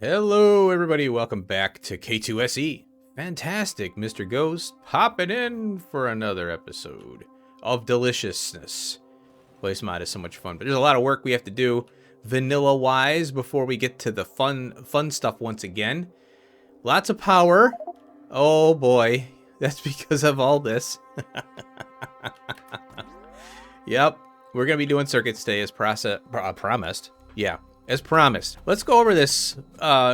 Hello, everybody. Welcome back to K2SE. Fantastic, Mr. Ghost, popping in for another episode of deliciousness. Place mod is so much fun, but there's a lot of work we have to do vanilla-wise before we get to the fun stuff once again. Lots of power. Oh boy, that's because of all this. Yep, we're gonna be doing circuits today as promised. Yeah. As promised. Let's go over this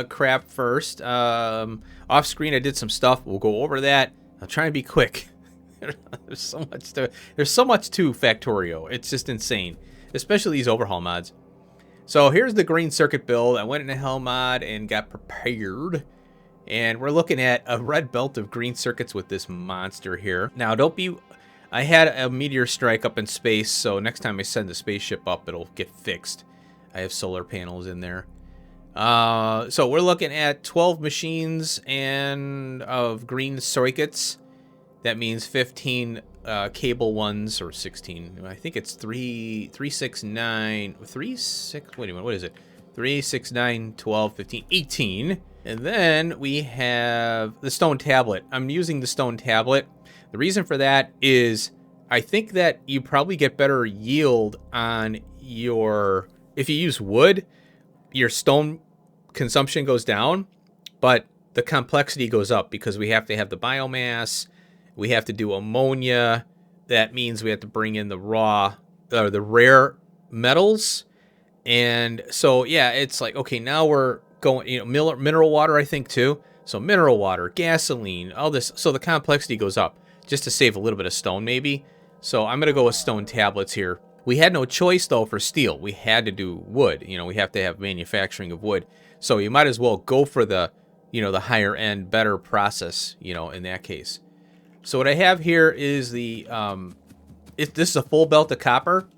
crap first. Off screen I did some stuff. We'll go over that. I'll try and be quick. There's so much to Factorio. It's just insane. Especially these overhaul mods. So here's the green circuit build. I went into hell mod and got prepared. And we're looking at a red belt of green circuits with this monster here. Now I had a meteor strike up in space, so next time I send the spaceship up it'll get fixed. I have solar panels in there. So we're looking at 12 machines and of green circuits. That means 15 cable ones, or 16. I think it's 3, 6, 9, 3, 6, wait a minute, what is it? 3, 6, 9, 12, 15, 18. And then we have the stone tablet. I'm using the stone tablet. The reason for that is I think that you probably get better yield on your... If you use wood, your stone consumption goes down, but the complexity goes up because we have to have the biomass, we have to do ammonia. That means we have to bring in the the rare metals. And so, yeah, it's like, okay, now we're going, mineral water, I think, too. So mineral water, gasoline, all this. So the complexity goes up just to save a little bit of stone, maybe. So I'm going to go with stone tablets here. We had no choice, though, for steel. We had to do wood. We have to have manufacturing of wood. So you might as well go for the, the higher end, better process, in that case. So what I have here is the, this is a full belt of copper.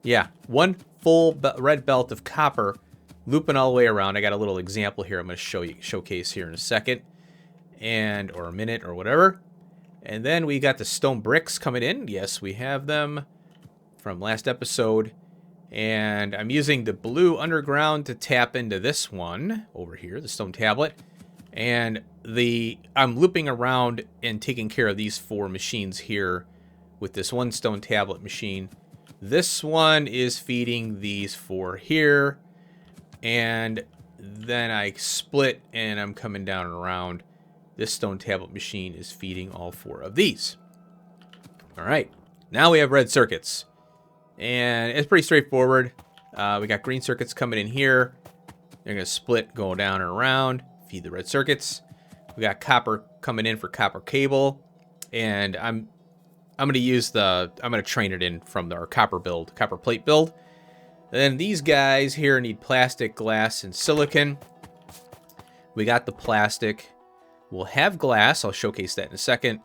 Yeah, one full red belt of copper looping all the way around. I got a little example here I'm going to showcase here in a second. Or a minute or whatever. And then we got the stone bricks coming in. Yes, we have them from last episode, and I'm using the blue underground to tap into this one over here, the stone tablet, and I'm looping around and taking care of these 4 machines here with this one stone tablet machine. This one is feeding these 4 here, and then I split and I'm coming down and around. This stone tablet machine is feeding all 4 of these. All right, now we have red circuits. And it's pretty straightforward. We got green circuits coming in here. They're going to split, go down and around, feed the red circuits. We got copper coming in for copper cable. And I'm going to train it in from our copper plate build. And then these guys here need plastic, glass, and silicon. We got the plastic. We'll have glass. I'll showcase that in a second.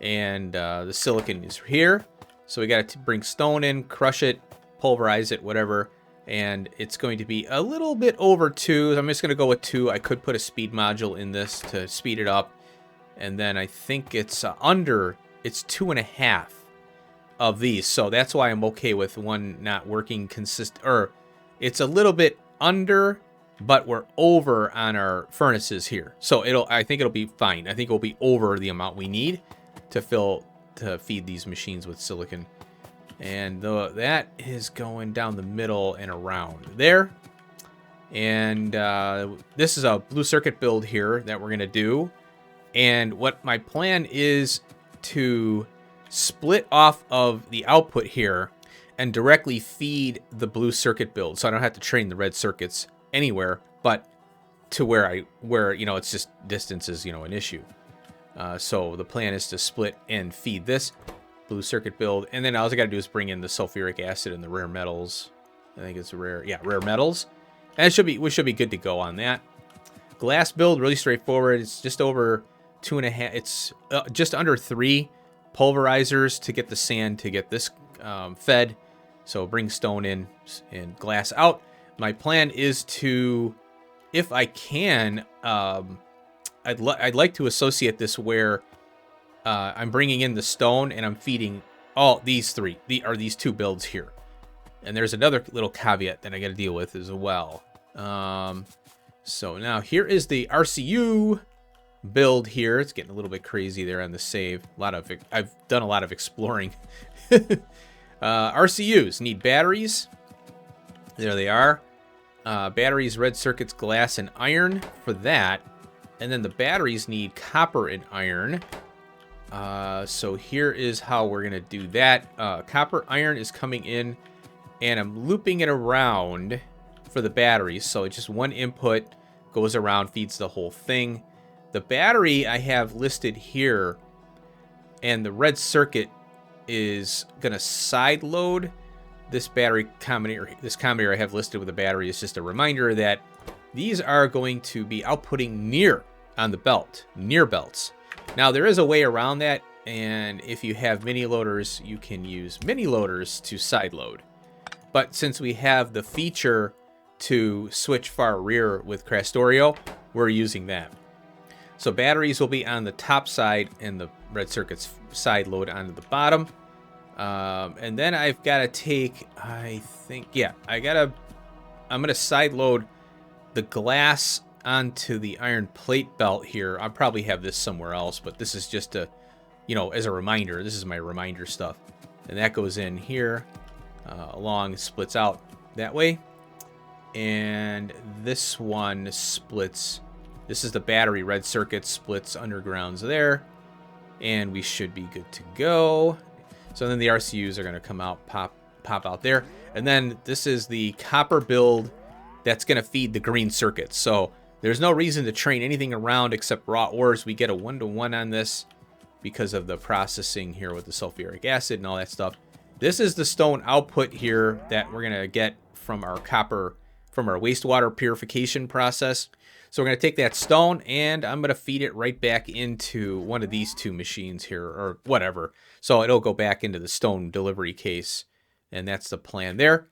And the silicon is here. So we got to bring stone in, crush it, pulverize it, whatever. And it's going to be a little bit over 2. I'm just going to go with 2. I could put a speed module in this to speed it up. And then I think it's it's 2.5 of these. So that's why I'm okay with one not working it's a little bit under, but we're over on our furnaces here. So I think it'll be fine. I think it'll be over the amount we need to feed these machines with silicon. And that is going down the middle and around there. And this is a blue circuit build here that we're going to do. And what my plan is to split off of the output here and directly feed the blue circuit build. So I don't have to train the red circuits anywhere, but to where it's just distance is, an issue. So the plan is to split and feed this blue circuit build. And then all I got to do is bring in the sulfuric acid and the rare metals. I think it's rare metals. And we should be good to go on that. Glass build, really straightforward. It's just over 2.5. It's just under 3 pulverizers to get the sand to get this fed. So bring stone in and glass out. My plan is to, if I can, I'd like to associate this where I'm bringing in the stone and I'm feeding all these 3. These 2 builds here. And there's another little caveat that I got to deal with as well. So now here is the RCU build here. It's getting a little bit crazy there on the save. I've done a lot of exploring. RCUs need batteries. There they are. Batteries, red circuits, glass, and iron for that. And then the batteries need copper and iron. So here is how we're going to do that. Copper iron is coming in, and I'm looping it around for the batteries. So it's just one input goes around, feeds the whole thing. The battery I have listed here, and the red circuit is going to side load this battery combinator. This combinator I have listed with the battery is just a reminder that these are going to be outputting near on the belt, near belts. Now there is a way around that, and if you have mini loaders, you can use mini loaders to side load. But since we have the feature to switch far rear with Factorio, we're using that. So batteries will be on the top side and the red circuits side load onto the bottom. And then I've got to take, I'm going to side load the glass onto the iron plate belt here. I'll probably have this somewhere else, but this is just a, as a reminder. This is my reminder stuff. And that goes in here, along, splits out that way. And this one splits. This is the battery red circuit, splits undergrounds there. And we should be good to go. So then the RCUs are going to come out, pop out there. And then this is the copper build that's going to feed the green circuits. So there's no reason to train anything around except raw ores. We get a 1-to-1 on this because of the processing here with the sulfuric acid and all that stuff. This is the stone output here that we're going to get from our copper, from our wastewater purification process. So we're going to take that stone and I'm going to feed it right back into one of these two machines here, or whatever. So it'll go back into the stone delivery case, and that's the plan there.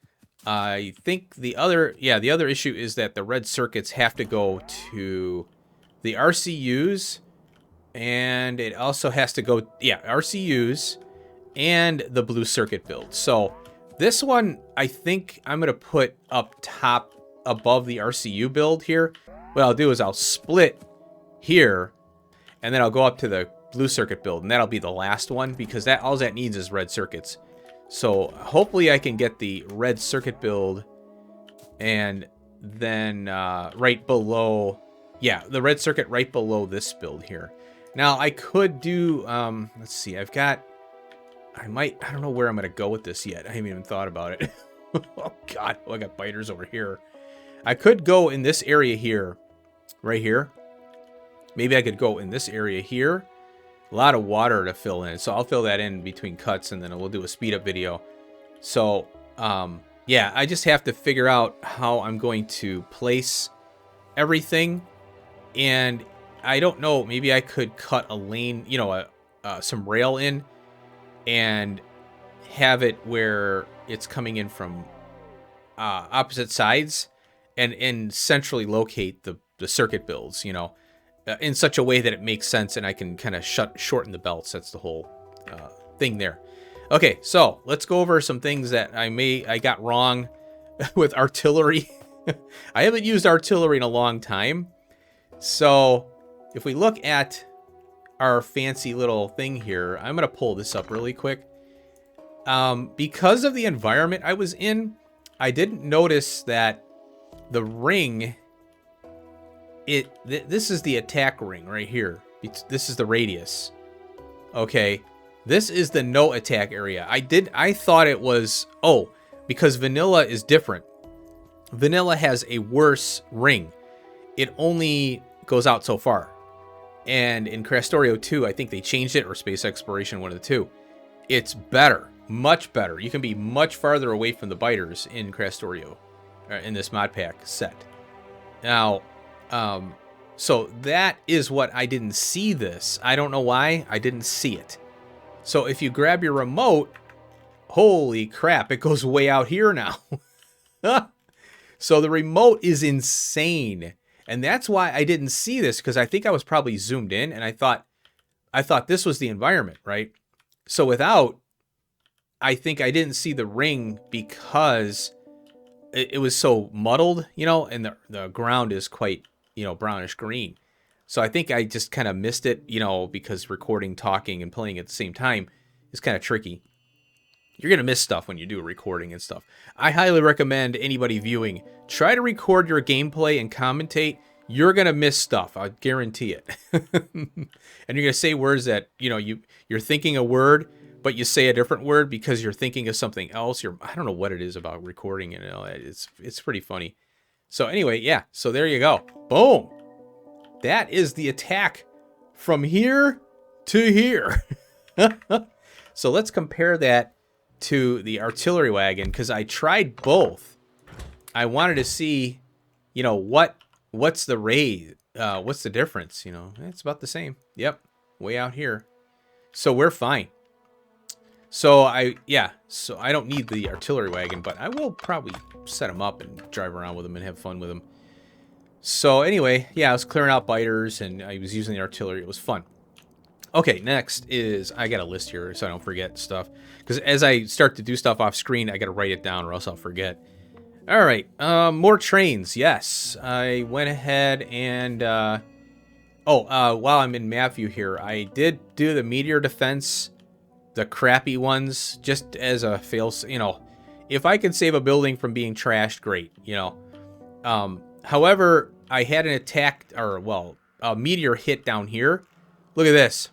I think the other issue is that the red circuits have to go to the RCUs, and it also has to go, RCUs and the blue circuit build. So this one, I think I'm going to put up top above the RCU build here. What I'll do is I'll split here, and then I'll go up to the blue circuit build, and that'll be the last one, because that all that needs is red circuits. So hopefully I can get the red circuit build, and then right below, the red circuit right below this build here. Now I could do, let's see, I don't know where I'm going to go with this yet. I haven't even thought about it. Oh God, I got biters over here. I could go in this area here, right here. Maybe I could go in this area here. A lot of water to fill in, so I'll fill that in between cuts, and then we'll do a speed up video. So, I just have to figure out how I'm going to place everything, and I don't know. Maybe I could cut a lane, some rail in, and have it where it's coming in from opposite sides, and centrally locate the circuit builds, in such a way that it makes sense, and I can kind of shorten the belts. That's the whole thing there. Okay, so let's go over some things that I got wrong with artillery. I haven't used artillery in a long time. So if we look at our fancy little thing here, I'm going to pull this up really quick. Because of the environment I was in, I didn't notice that the ring, this is the attack ring right here. This is the radius. Okay, this is the no attack area. I thought it was, because vanilla is different. Vanilla has a worse ring. It only goes out so far. And in Factorio 2, I think they changed it, or Space Exploration, one of the two. It's better, much better. You can be much farther away from the biters in Factorio, in this mod pack set. Now, so that is what I didn't see this. I don't know why I didn't see it. So if you grab your remote, holy crap, it goes way out here now. So the remote is insane. And that's why I didn't see this, because I think I was probably zoomed in, and I thought this was the environment, right? So without, I think I didn't see the ring because it was so muddled, you know, and the ground is quite, you know, brownish green. So I think I just kind of missed it, you know, because recording, talking, and playing at the same time is kind of tricky. You're going to miss stuff when you do recording and stuff. I highly recommend anybody viewing, try to record your gameplay and commentate. You're going to miss stuff. I guarantee it. And you're going to say words that, you know, you're thinking a word, but you say a different word because you're thinking of something else. I don't know what it is about recording, you know, it's pretty funny. So anyway, yeah, so there you go. Boom. That is the attack from here to here. So let's compare that to the artillery wagon, because I tried both. I wanted to see, you know, what's the raise, what's the difference, you know. It's about the same. Yep, way out here. So we're fine. So I don't need the artillery wagon, but I will probably set them up and drive around with them and have fun with them. So anyway, yeah, I was clearing out biters and I was using the artillery. It was fun. Okay, next is, I got a list here so I don't forget stuff. Because as I start to do stuff off screen, I got to write it down or else I'll forget. All right, more trains. Yes, I went ahead and, while I'm in map view here, I did do the Meteor Defense, the crappy ones, just as a fail, you know, if I can save a building from being trashed, great, you know. However, I had an attack, or, well, a meteor hit down here. Look at this.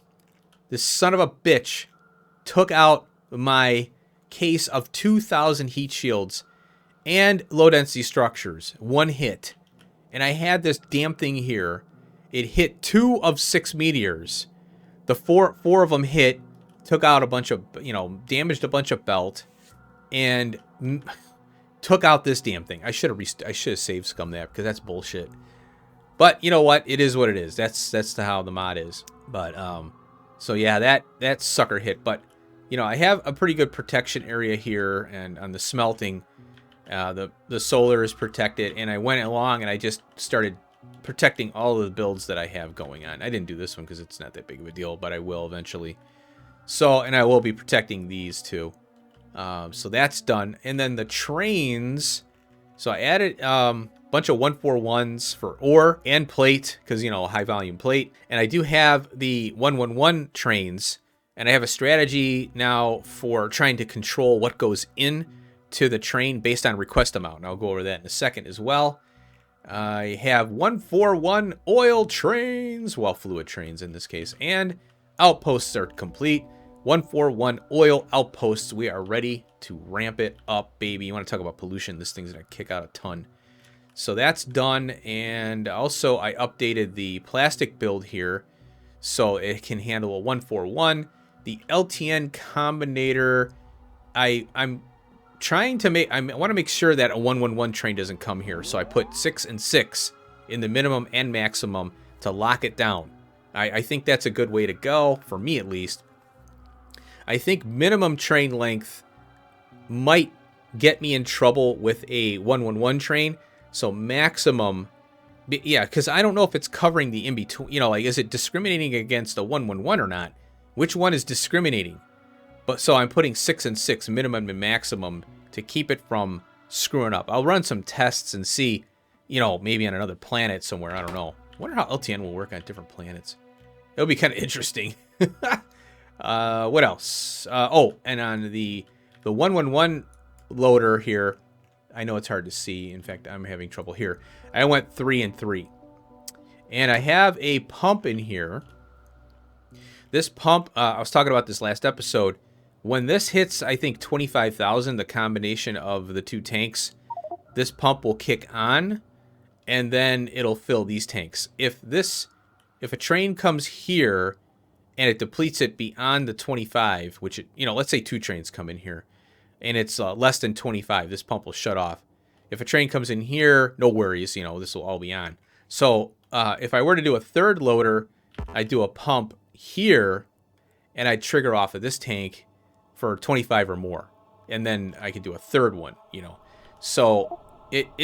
This son of a bitch took out my case of 2,000 heat shields and low-density structures. One hit. And I had this damn thing here. It hit 2 of 6 meteors. The four of them hit, took out a bunch of, you know, damaged a bunch of belt, and took out this damn thing. I should have saved scum that, because that's bullshit. But you know what? It is what it is. That's how the mod is. But so yeah, that sucker hit. But you know, I have a pretty good protection area here, and on the smelting, the solar is protected. And I went along and I just started protecting all of the builds that I have going on. I didn't do this one because it's not that big of a deal, but I will eventually. So, and I will be protecting these too. So that's done. And then the trains, so I added a bunch of 141s for ore and plate, because, you know, high volume plate. And I do have the 111 trains, and I have a strategy now for trying to control what goes in to the train based on request amount. And I'll go over that in a second as well. I have 141 oil trains, well, fluid trains in this case, and outposts are complete. 141 oil outposts. We are ready to ramp it up, baby. You want to talk about pollution? This thing's going to kick out a ton. So that's done. And also I updated the plastic build here so it can handle a 141. The LTN combinator, I'm trying to make, I want to make sure that a 111 train doesn't come here. So I put 6 and 6 in the minimum and maximum to lock it down. I think that's a good way to go, for me at least. I think minimum train length might get me in trouble with a 111 train. So maximum, yeah, because I don't know if it's covering the in-between. You know, like, is it discriminating against a 111 or not? Which one is discriminating? But so I'm putting 6 and 6 minimum and maximum to keep it from screwing up. I'll run some tests and see, you know, maybe on another planet somewhere. I don't know. I wonder how LTN will work on different planets. It'll be kind of interesting. What else? And on the 111 loader here, I know it's hard to see. In fact, I'm having trouble here. I went 3 and 3. And I have a pump in here. This pump, I was talking about this last episode. When this hits, I think, 25,000, the combination of the two tanks, this pump will kick on, and then it'll fill these tanks. If a train comes here and it depletes it beyond the 25, which, you know, let's say 2 trains come in here, and it's less than 25, this pump will shut off. If a train comes in here, no worries, you know, this will all be on. So if I were to do a third loader, I'd do a pump here, and I'd trigger off of this tank for 25 or more. And then I could do a third one, you know. So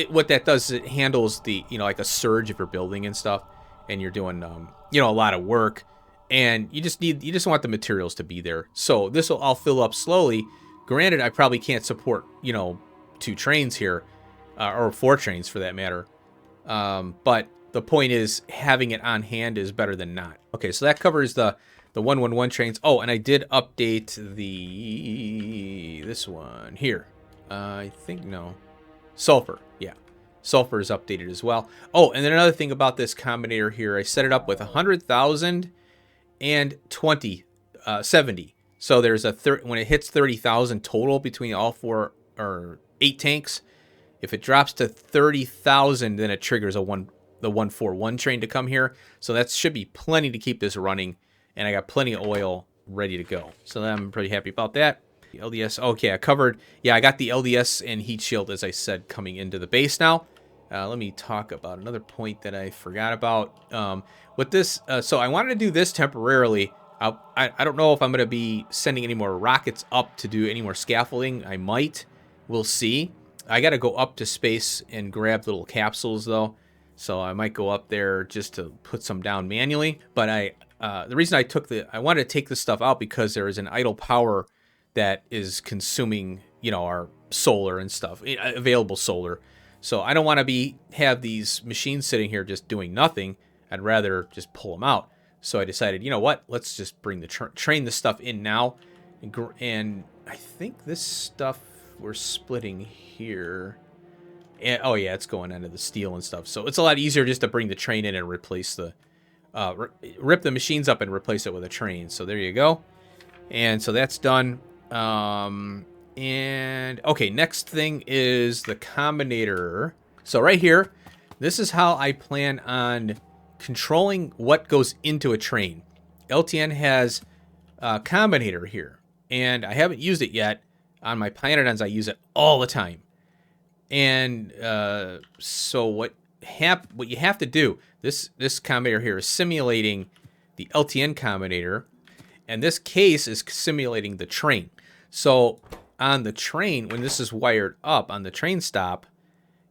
what that does is it handles the, you know, like a surge if you're building and stuff, and you're doing, you know, a lot of work. And you just want the materials to be there. So this will all fill up slowly. Granted, I probably can't support, you know, 2 trains here. or 4 trains for that matter. But the point is, having it on hand is better than not. Okay, so that covers the 111 trains. Oh, and I did update this one here. I think, no. Sulfur, yeah. Sulfur is updated as well. Oh, and then another thing about this combinator here, I set it up with 100,000 and 70. So there's when it hits 30,000 total between all 4 or 8 tanks, if it drops to 30,000, then it triggers the 141 train to come here. So that should be plenty to keep this running, and I got plenty of oil ready to go. So I'm pretty happy about that. The LDS, okay, I covered. Yeah, I got the LDS and heat shield, as I said, coming into the base now. Let me talk about another point that I forgot about. With this, so I wanted to do this temporarily. I don't know if I'm going to be sending any more rockets up to do any more scaffolding. I might. We'll see. I got to go up to space and grab little capsules, though. So I might go up there just to put some down manually. But the reason I wanted to take this stuff out because there is an idle power that is consuming, our solar and stuff, available solar. So I don't want to have these machines sitting here just doing nothing. I'd rather just pull them out. So I decided, you know what? Let's just bring the train this stuff in now. And I think this stuff we're splitting here. And, oh yeah, it's going into the steel and stuff. So it's a lot easier just to bring the train in and replace the, rip the machines up and replace it with a train. So there you go. And so that's done. And okay, next thing is the combinator. So right here, this is how I plan on controlling what goes into a train. LTN has a combinator here, and I haven't used it yet. On my Pionodons, I use it all the time. And so what you have to do, this combinator here is simulating the LTN combinator, and this case is simulating the train. So on the train, when this is wired up on the train stop,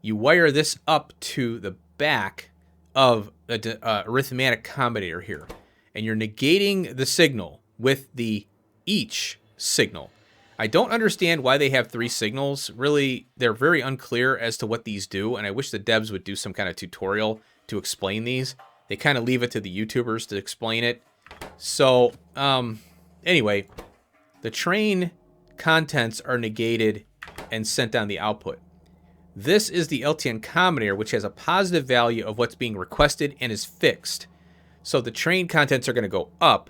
you wire this up to the back of the arithmetic combinator here, and you're negating the signal with the each signal. I don't understand why they have 3 signals. Really, they're very unclear as to what these do, and I wish the devs would do some kind of tutorial to explain these. They kind of leave it to the YouTubers to explain it. So, anyway, the train contents are negated and sent down the output. This is the LTN combinator, which has a positive value of what's being requested and is fixed. So the train contents are going to go up,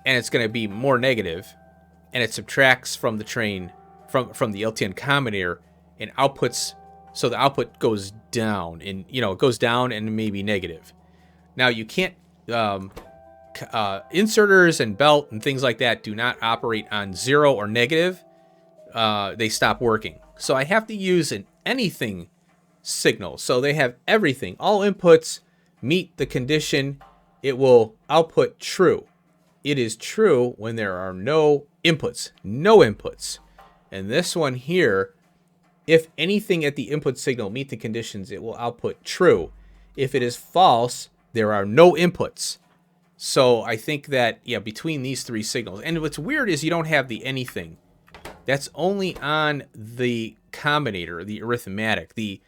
and it's going to be more negative, and it subtracts from the train, from the LTN combinator, and outputs, so the output goes down, and it goes down and maybe negative. Now you can't, inserters and belt and things like that do not operate on 0 or negative. They stop working. So I have to use an anything signal. So they have everything. All inputs meet the condition. It will output true. It is true when there are no inputs. No inputs. And this one here, if anything at the input signal meet the conditions, it will output true. If it is false, there are no inputs. So I think that, yeah, between these 3 signals. And what's weird is you don't have the anything. That's only on the combinator, the arithmetic. The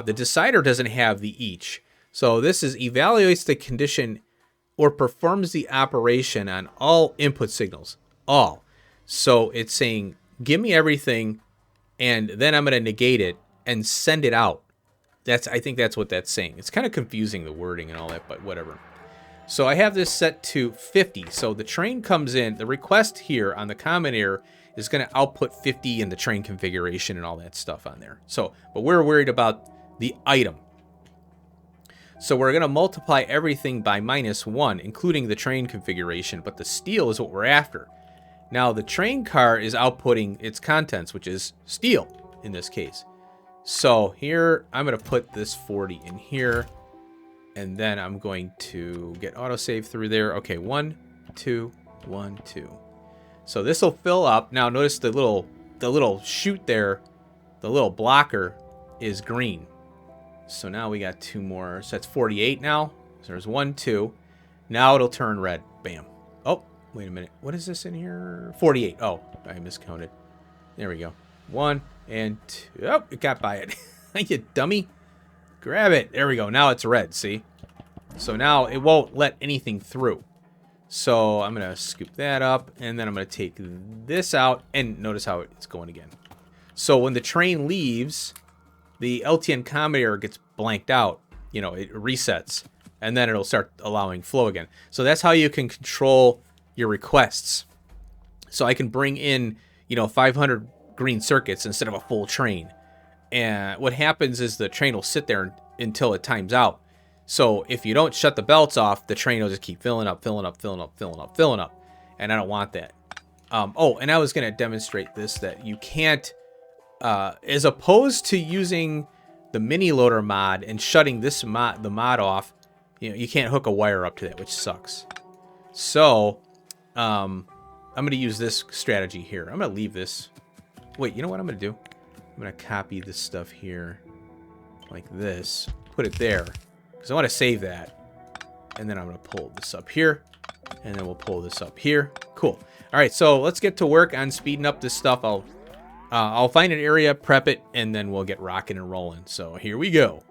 decider doesn't have the each. So this evaluates the condition or performs the operation on all input signals. All. So it's saying, give me everything, and then I'm going to negate it and send it out. I think that's what that's saying. It's kind of confusing, the wording and all that, but whatever. So I have this set to 50. So the train comes in. The request here on the combinator is going to output 50 in the train configuration and all that stuff on there. So, but we're worried about the item. So we're going to multiply everything by -1, including the train configuration, but the steel is what we're after. Now the train car is outputting its contents, which is steel in this case. So here, I'm going to put this 40 in here, and then I'm going to get autosave through there. Okay, 1, 2, 1, 2. So this will fill up. Now notice the little chute there, the little blocker is green. So now we got 2 more. So that's 48 now. So there's 1, 2. Now it'll turn red. Bam. Oh, wait a minute. What is this in here? 48. Oh, I miscounted. There we go. 1 and 2. Oh, it got by it. You dummy. Grab it. There we go. Now it's red, see? So now it won't let anything through. So I'm going to scoop that up, and then I'm going to take this out, and notice how it's going again. So when the train leaves, the LTN combinator gets blanked out. You know, it resets, and then it'll start allowing flow again. So that's how you can control your requests. So I can bring in, you know, 500 green circuits instead of a full train. And what happens is the train will sit there until it times out. So if you don't shut the belts off, the train will just keep filling up, filling up, filling up, filling up, filling up. And I don't want that. Oh, and I was going to demonstrate this, that you can't, as opposed to using the mini loader mod and shutting this mod, the mod off, you know, you can't hook a wire up to that, which sucks. So, I'm going to use this strategy here. I'm going to leave this. Wait, you know what I'm going to do? I'm going to copy this stuff here like this, put it there, because I want to save that. And then I'm going to pull this up here, and then we'll pull this up here. Cool. All right, so let's get to work on speeding up this stuff. I'll find an area, prep it, and then we'll get rocking and rolling. So here we go.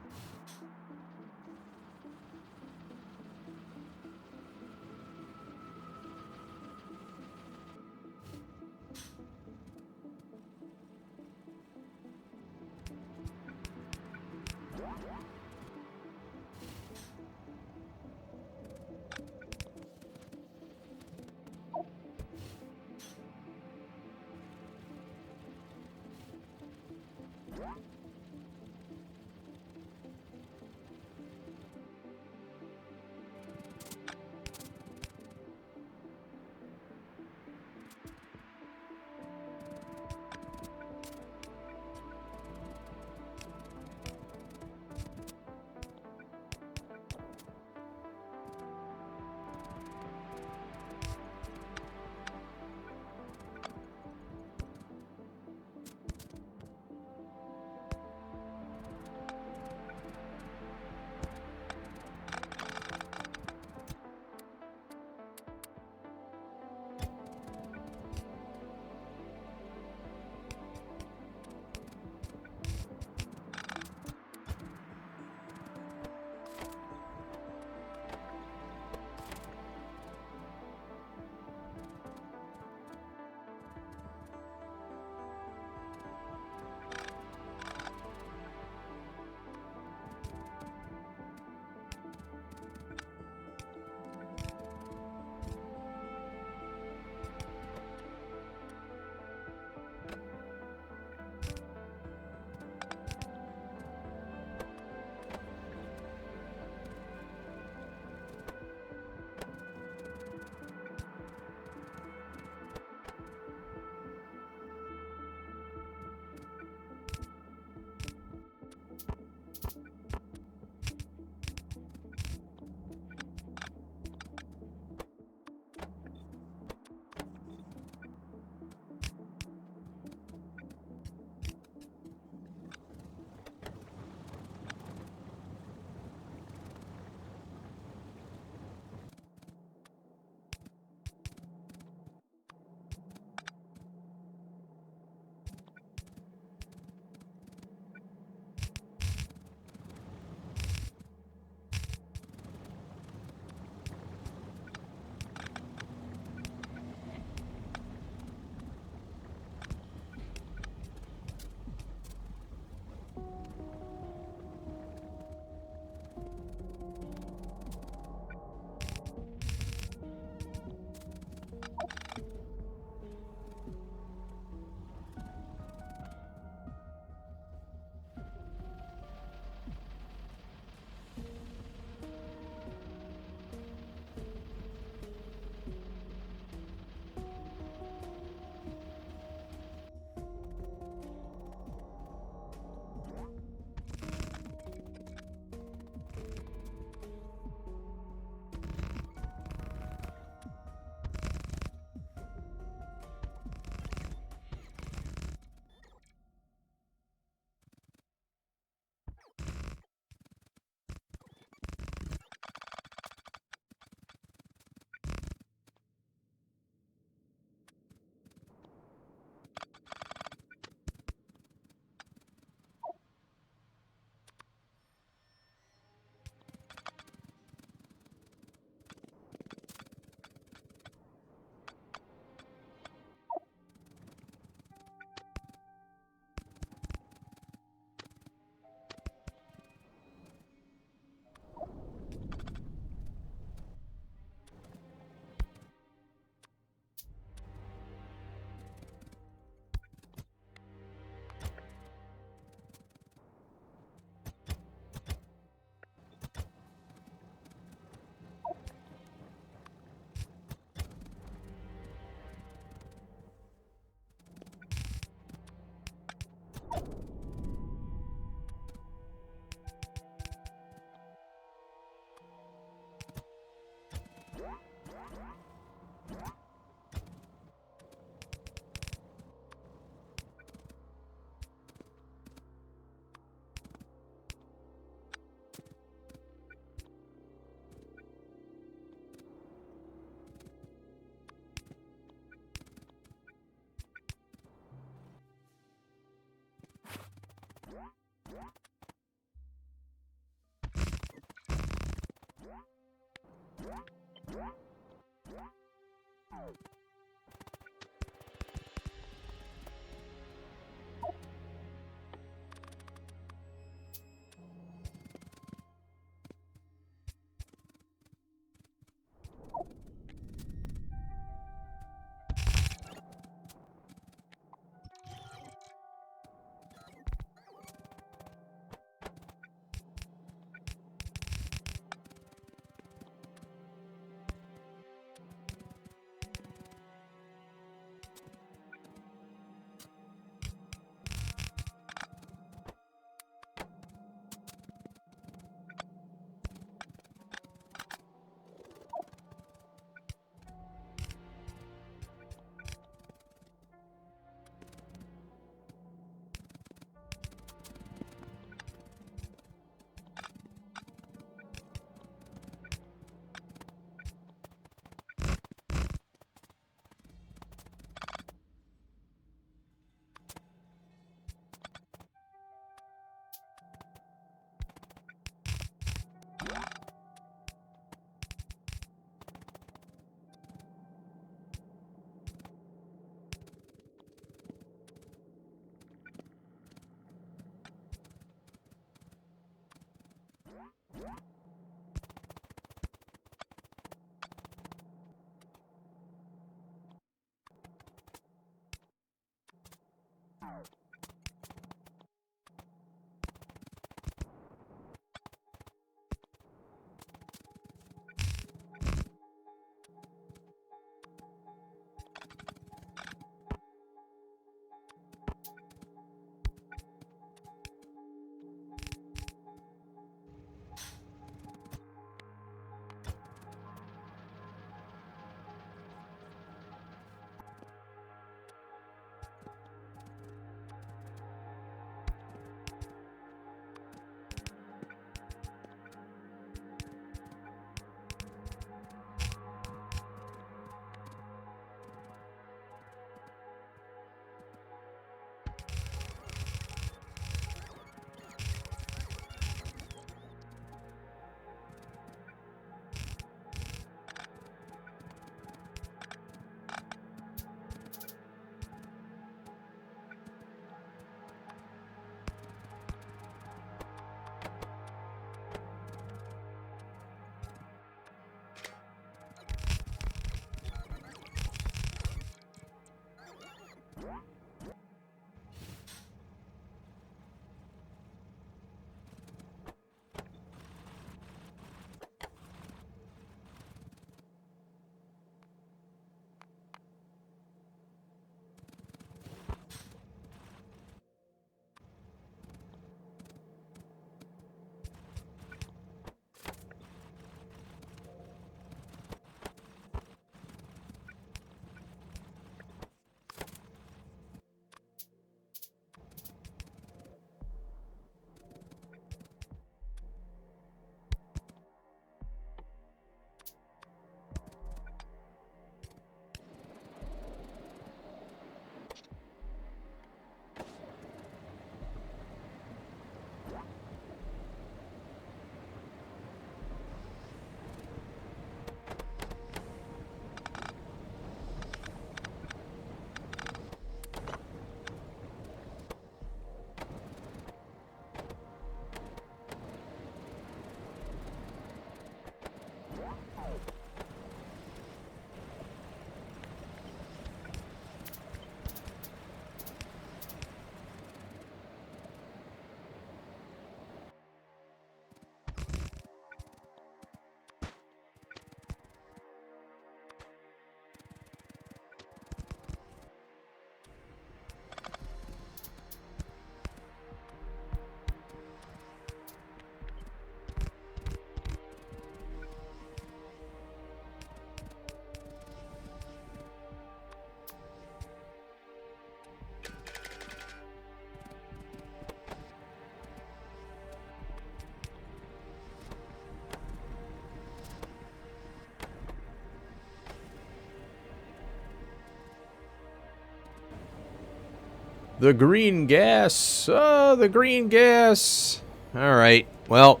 The green gas. Oh, the green gas. All right. Well,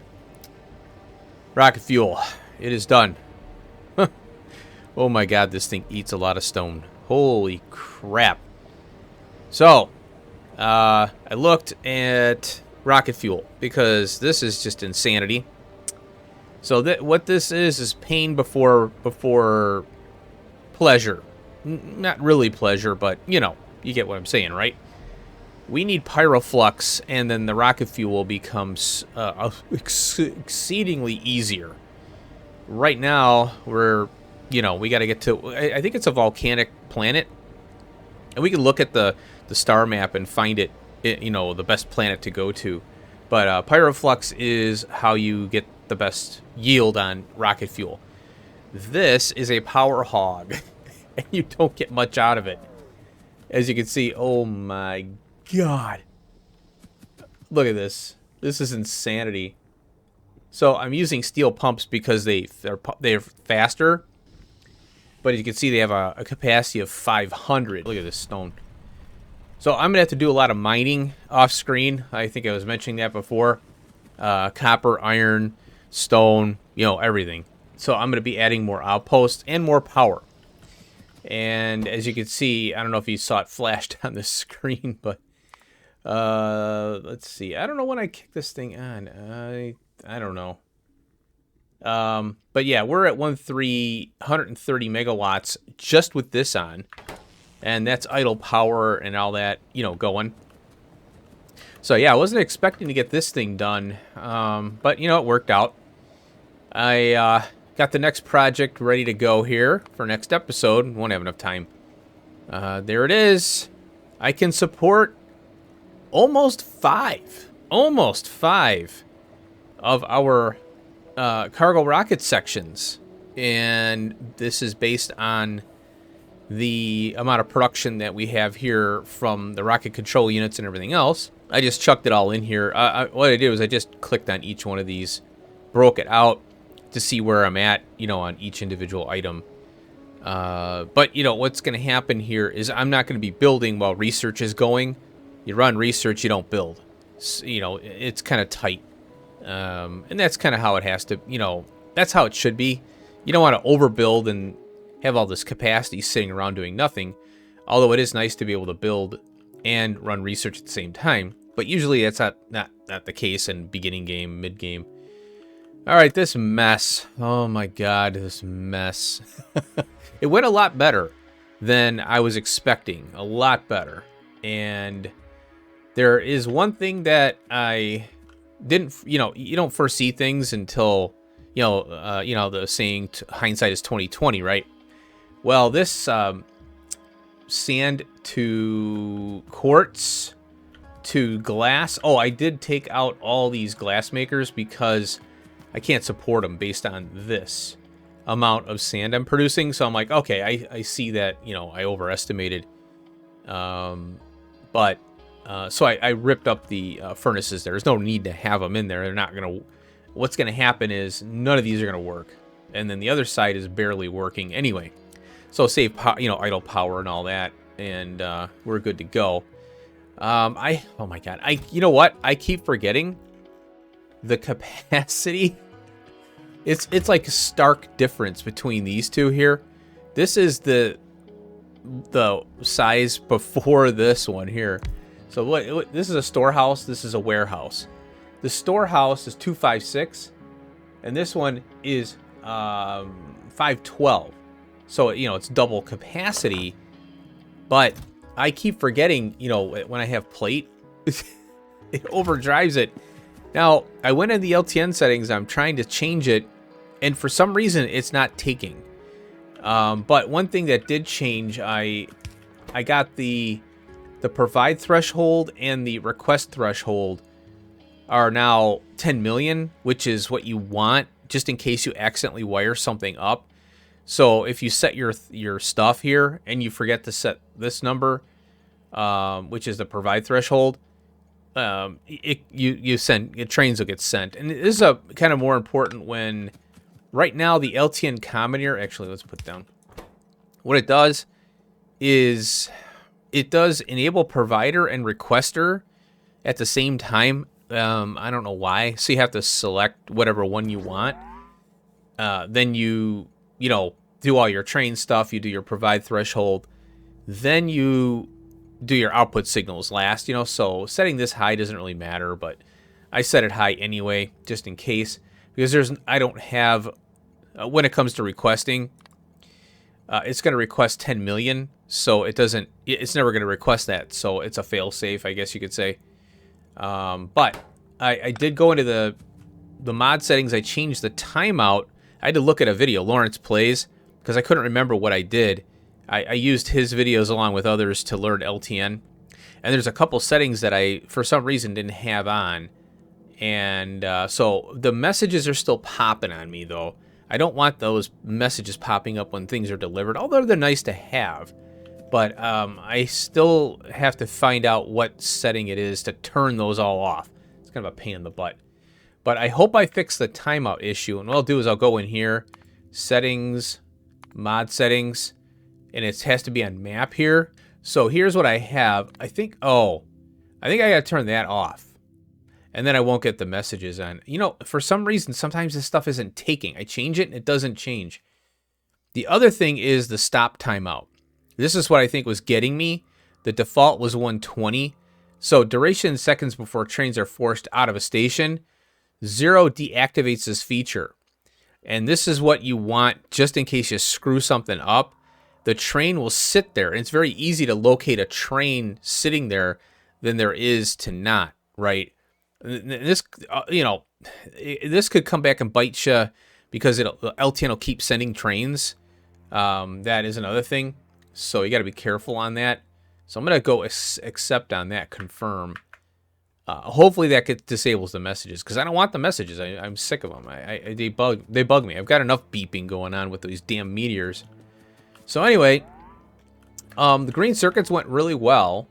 rocket fuel. It is done. Oh my god, this thing eats a lot of stone. Holy crap. So, I looked at rocket fuel because this is just insanity. So what this is pain before pleasure. Not really pleasure, but you know, you get what I'm saying, right? We need pyroflux, and then the rocket fuel becomes exceedingly easier. Right now, we got to get to, I think it's a volcanic planet, and we can look at the star map and find it, the best planet to go to. But pyroflux is how you get the best yield on rocket fuel. This is a power hog, and you don't get much out of it. As you can see, oh my god. Look at this. This is insanity. So I'm using steel pumps because they're faster. But as you can see, they have a capacity of 500. Look at this stone. So I'm going to have to do a lot of mining off screen. I think I was mentioning that before. Copper, iron, stone, everything. So I'm going to be adding more outposts and more power. And as you can see, I don't know if you saw it flashed on the screen, but let's see. I don't know when I kicked this thing on. I don't know. But yeah, we're at 130 megawatts just with this on. And that's idle power and all that, going. So yeah, I wasn't expecting to get this thing done. But it worked out. I got the next project ready to go here for next episode. Won't have enough time. There it is. I can support almost five of our cargo rocket sections. And this is based on the amount of production that we have here from the rocket control units and everything else. I just chucked it all in here. What I did was I just clicked on each one of these, broke it out to see where I'm at, on each individual item. But, what's going to happen here is I'm not going to be building while research is going. You run research, you don't build. It's kind of tight. And that's kind of how it has to, that's how it should be. You don't want to overbuild and have all this capacity sitting around doing nothing. Although it is nice to be able to build and run research at the same time. But usually that's not the case in beginning game, mid game. All right, this mess. Oh my god, this mess. It went a lot better than I was expecting. A lot better. And there is one thing that I didn't, you don't foresee things until, the saying hindsight is 20/20, right? Well, this sand to quartz to glass. Oh, I did take out all these glass makers because I can't support them based on this amount of sand I'm producing. So I'm like, okay, I see that, I overestimated. So I ripped up the furnaces there. There's no need to have them in there. They're not going to... What's going to happen is none of these are going to work. And then the other side is barely working anyway. So save, idle power and all that. And we're good to go. Oh my god. You know what? I keep forgetting the capacity. It's like a stark difference between these two here. This is the size before this one here. So what this is a storehouse, this is a warehouse. The storehouse is 256 and this one is 512. So it's double capacity, but I keep forgetting, when I have plate, it overdrives it. Now, I went in the LTN settings, I'm trying to change it, and for some reason, it's not taking. But one thing that did change, I got the provide threshold and the request threshold are now 10 million, which is what you want, just in case you accidentally wire something up. So if you set your stuff here, and you forget to set this number, which is the provide threshold, trains will get sent. And this is a kind of more important when right now the LTN combinator, actually let's put down what it does is it does enable provider and requester at the same time. I don't know why. So you have to select whatever one you want. Then you know, do all your train stuff. You do your provide threshold. Then you do your output signals last, you know. So setting this high doesn't really matter, but I set it high anyway, just in case, because I don't have, when it comes to requesting, it's going to request 10 million. So it's never going to request that. So it's a fail safe, I guess you could say. But I did go into the mod settings. I changed the timeout. I had to look at a video, Lawrence Plays, because I couldn't remember what I did. I used his videos along with others to learn LTN. And there's a couple settings that I, for some reason, didn't have on. And so the messages are still popping on me, though. I don't want those messages popping up when things are delivered, although they're nice to have. But I still have to find out what setting it is to turn those all off. It's kind of a pain in the butt. But I hope I fix the timeout issue. And what I'll do is I'll go in here, settings, mod settings, and it has to be on map here. So here's what I have. I think I gotta turn that off. And then I won't get the messages on. You know, for some reason, sometimes this stuff isn't taking. I change it and it doesn't change. The other thing is the stop timeout. This is what I think was getting me. The default was 120. So duration in seconds before trains are forced out of a station. 0 deactivates this feature. And this is what you want just in case you screw something up. The train will sit there. And it's very easy to locate a train sitting there than there is to not, right? This, you know, this could come back and bite you because LTN will keep sending trains. That is another thing. So you got to be careful on that. So I'm going to go accept on that, confirm. Hopefully that disables the messages because I don't want the messages. I'm sick of them. They bug me. I've got enough beeping going on with these damn meteors. So anyway, the green circuits went really well.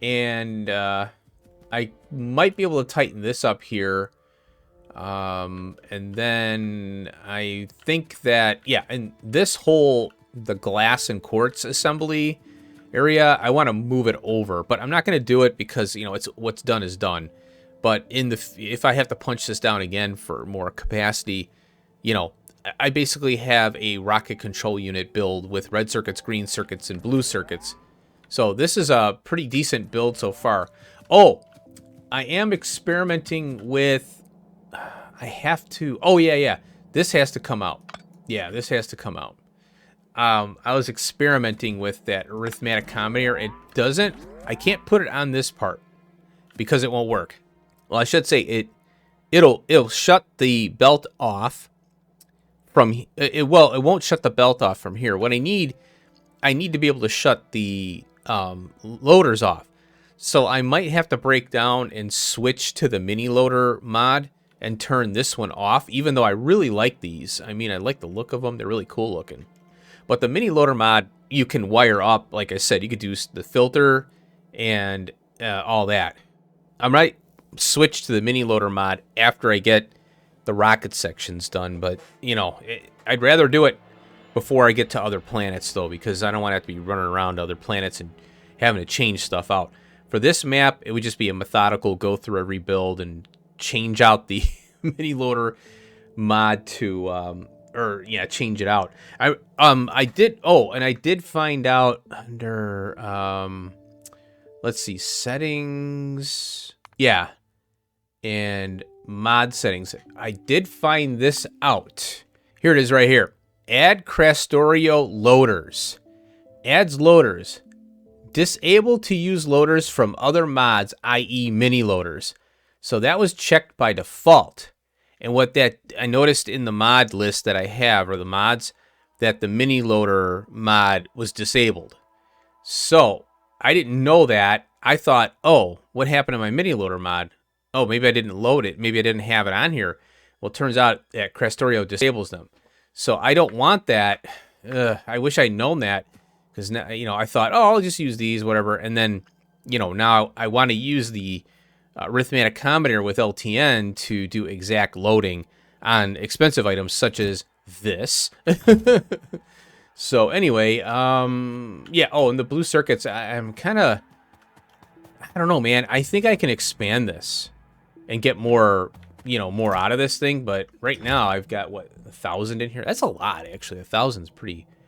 And I might be able to tighten this up here. And then I think that, yeah, and this whole, the glass and quartz assembly area, I want to move it over, but I'm not going to do it because, you know, it's what's done is done. But if I have to punch this down again for more capacity, you know, I basically have a rocket control unit build with red circuits, green circuits, and blue circuits. So this is a pretty decent build so far. Oh, I am experimenting with, yeah. This has to come out. Yeah, this has to come out. I was experimenting with that arithmetic combinator. It doesn't, I can't put it on this part because it won't work. Well, I should say it'll shut the belt off from, it won't shut the belt off from here. What I need to be able to shut the loaders off. So I might have to break down and switch to the mini loader mod and turn this one off, even though I really like these. I mean, I like the look of them. They're really cool looking. But the mini loader mod, you can wire up. Like I said, you could do the filter and all that. I might switch to the mini loader mod after I get the rocket sections done. But, you know, I'd rather do it before I get to other planets, though, because I don't want to have to be running around to other planets and having to change stuff out. For this map, it would just be a methodical go through a rebuild and change out the mini loader mod to, change it out. I did find out under, let's see, settings, yeah, and mod settings. I did find this out. Here it is right here. Add Factorio loaders. Adds loaders. Disable to use loaders from other mods, i.e. mini loaders. So that was checked by default. And what that I noticed in the mod list that I have, or the mods, that the mini loader mod was disabled. So I didn't know that. I thought, oh, what happened to my mini loader mod? Oh, maybe I didn't load it. Maybe I didn't have it on here. Well, it turns out that Factorio disables them. So I don't want that. I wish I'd known that. Because, you know, I thought, oh, I'll just use these, whatever. And then, you know, now I want to use the arithmetic combinator with LTN to do exact loading on expensive items such as this. So anyway, yeah. Oh, and the blue circuits, I'm kind of, I don't know, man. I think I can expand this and get more, more out of this thing. But right now I've got, what, 1,000 in here? That's a lot, actually. 1,000 is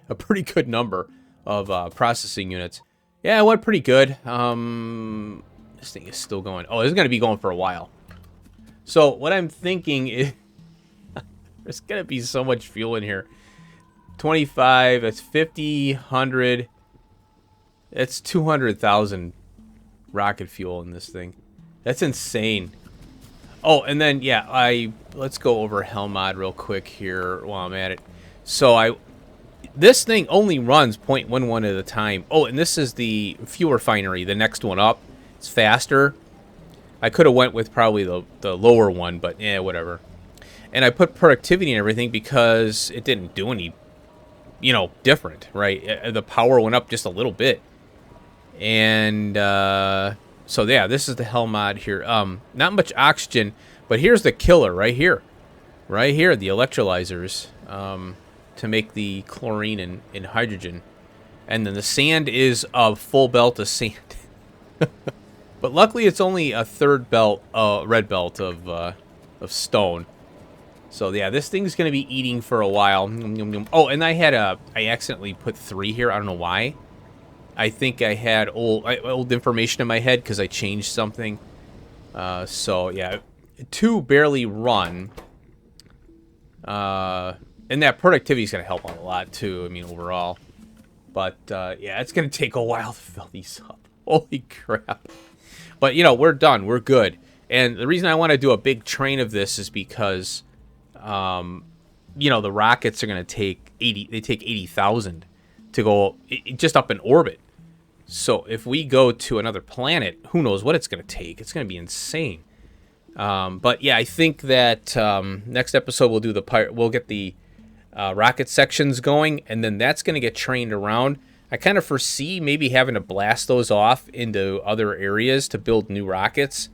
a pretty good number of processing units. Yeah, it went pretty good. This thing is still going. Oh, it's going to be going for a while. So what I'm thinking is there's going to be so much fuel in here. 25, that's 50, 100. That's 200,000 rocket fuel in this thing. That's insane. Oh, and then, yeah, let's go over Helmod real quick here while I'm at it. So this thing only runs 0.11 at a time. Oh, and this is the fuel refinery, the next one up. It's faster. I could have went with probably the lower one, but yeah, whatever. And I put productivity and everything because it didn't do any, different, right? The power went up just a little bit. And so yeah, this is the Helmod here. Not much oxygen, but here's the killer right here. Right here, the electrolyzers to make the chlorine and hydrogen. And then the sand is a full belt of sand. But luckily it's only a third belt, red belt of stone. So yeah, this thing's gonna be eating for a while. Oh, and I accidentally put 3 here. I don't know why. I think I had old information in my head because I changed something. So yeah, 2 barely run. And that productivity is gonna help out a lot too. I mean, overall. But yeah, it's gonna take a while to fill these up. Holy crap! But we're done. We're good. And the reason I want to do a big train of this is because the rockets are going to take 80. They take 80,000 to go just up in orbit. So if we go to another planet, who knows what it's going to take? It's going to be insane. But yeah, I think that next episode we'll get the rocket sections going, and then that's going to get trained around. I kind of foresee maybe having to blast those off into other areas to build new rockets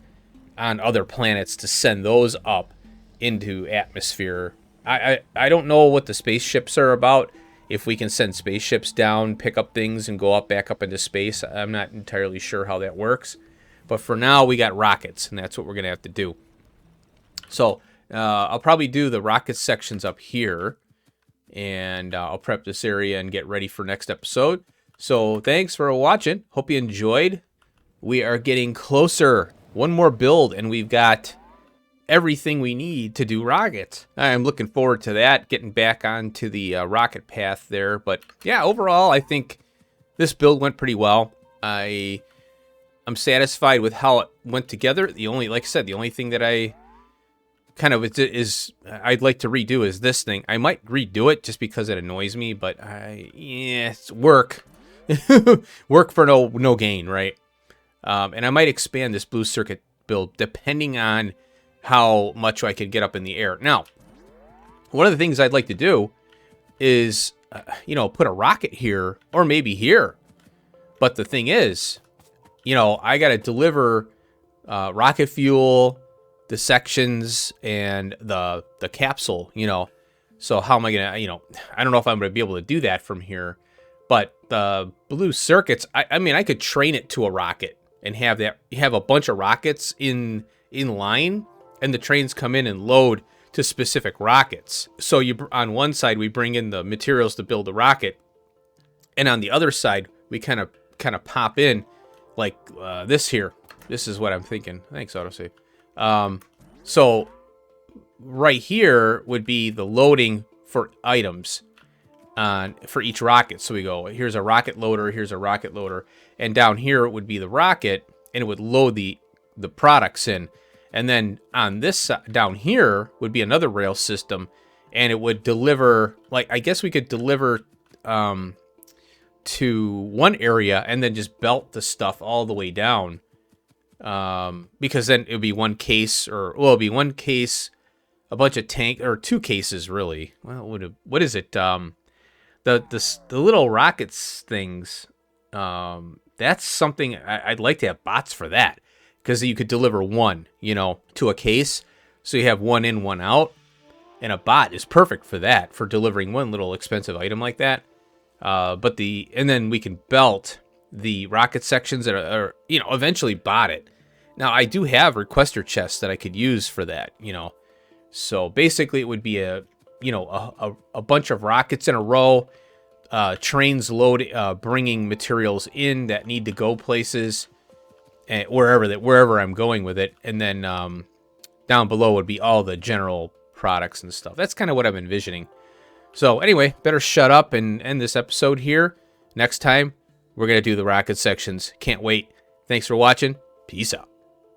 on other planets to send those up into atmosphere. I don't know what the spaceships are about. If we can send spaceships down, pick up things, and go back up into space, I'm not entirely sure how that works. But for now, we got rockets, and that's what we're going to have to do. So I'll probably do the rocket sections up here, and I'll prep this area and get ready for next episode. So thanks for watching. Hope you enjoyed. We are getting closer. One more build, and we've got everything we need to do rockets. I'm looking forward to that, getting back onto the rocket path there. But yeah, overall, I think this build went pretty well. I'm satisfied with how it went together. Like I said, the only thing that I kind of I'd like to redo is this thing. I might redo it just because it annoys me, but it's work. Work for no gain, right? And I might expand this blue circuit build depending on how much I could get up in the air. Now, one of the things I'd like to do is, put a rocket here or maybe here. But the thing is, I got to deliver rocket fuel, the sections, and the capsule, So how am I going to, I don't know if I'm going to be able to do that from here. But the blue circuits, I could train it to a rocket and have a bunch of rockets in line, and the trains come in and load to specific rockets. So on one side, we bring in the materials to build a rocket, and on the other side, we kind of pop in like this here. This is what I'm thinking. Thanks, autosave. So right here would be the loading for items for each rocket. So we go, here's a rocket loader, here's a rocket loader, and down here would be the rocket, and it would load the products in. And then on this side, down here would be another rail system, and it would deliver, I guess we could deliver to one area and then just belt the stuff all the way down. Because then it would be one case, it'd be one case, a bunch of or 2 cases really. Well, what is it? The little rockets things. That's something I'd like to have bots for that. Because you could deliver one, to a case. So you have one in, one out. And a bot is perfect for that, for delivering one little expensive item like that. And then we can belt the rocket sections that are eventually bot it. Now I do have requester chests that I could use for that, So basically it would be a bunch of rockets in a row, trains bringing materials in that need to go places, and wherever I'm going with it, and then down below would be all the general products and stuff. That's kind of what I'm envisioning. So anyway, better shut up and end this episode here. Next time, we're going to do the rocket sections. Can't wait. Thanks for watching. Peace out.